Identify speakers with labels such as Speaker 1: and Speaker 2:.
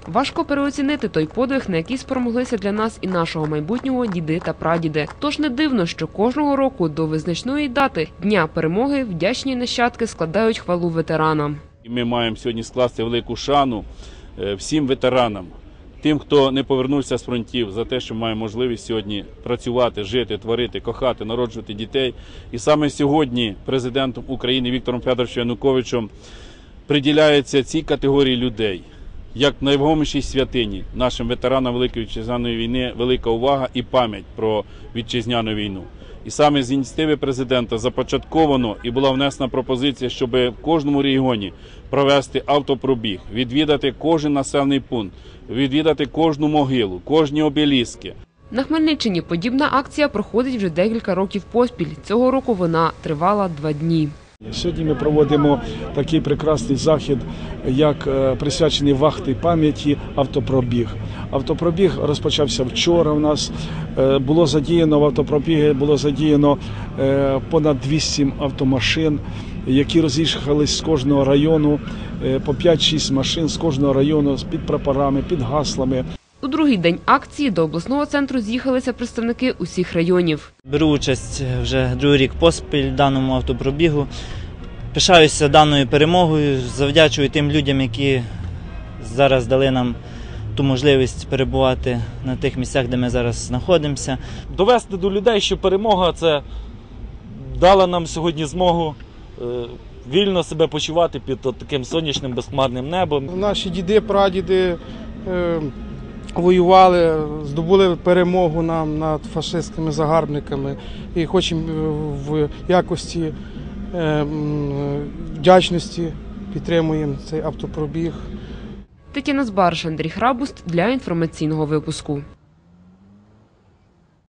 Speaker 1: Важко переоцінити той подвиг, на який спромоглися для нас і нашого майбутнього діди та прадіди. Тож не дивно, що кожного року до визначної дати – Дня перемоги вдячні нащадки складають хвалу ветеранам.
Speaker 2: Ми маємо сьогодні скласти велику шану всім ветеранам, тим, хто не повернувся з фронтів, за те, що має можливість сьогодні працювати, жити, творити, кохати, народжувати дітей. І саме сьогодні президентом України Віктором Федоровичем Януковичем приділяється цій категорії людей. Як найвагомішій святині нашим ветеранам Великої Вітчизняної війни велика увага і пам'ять про Вітчизняну війну. І саме з ініціативи президента започатковано і була внесена пропозиція, щоб в кожному регіоні провести автопробіг, відвідати кожен населений пункт, відвідати кожну могилу, кожні обеліски.
Speaker 1: На Хмельниччині подібна акція проходить вже декілька років поспіль. Цього року вона тривала 2 дні.
Speaker 3: Сьогодні ми проводимо такий прекрасний захід, як присвячений вахті пам'яті автопробіг. Автопробіг розпочався вчора у нас. Було задіяно в автопробігі понад 200 автомашин, які роз'їхались з кожного району, по 5-6 машин з кожного району під прапорами, під гаслами.
Speaker 1: У другий день акції до обласного центру з'їхалися представники усіх районів.
Speaker 4: Беру участь вже другий рік поспіль в даному автопробігу. Пишаюся даною перемогою, завдячую тим людям, які зараз дали нам ту можливість перебувати на тих місцях, де ми зараз знаходимося.
Speaker 5: Довести до людей, що перемога – це дала нам сьогодні змогу вільно себе почувати під таким сонячним безхмарним небом.
Speaker 6: Наші діди, прадіди воювали, здобули перемогу нам над фашистськими загарбниками і хочемо в якості вдячності підтримуємо цей автопробіг.
Speaker 1: Тетяна Збарш, Андрій Храбуст для інформаційного випуску.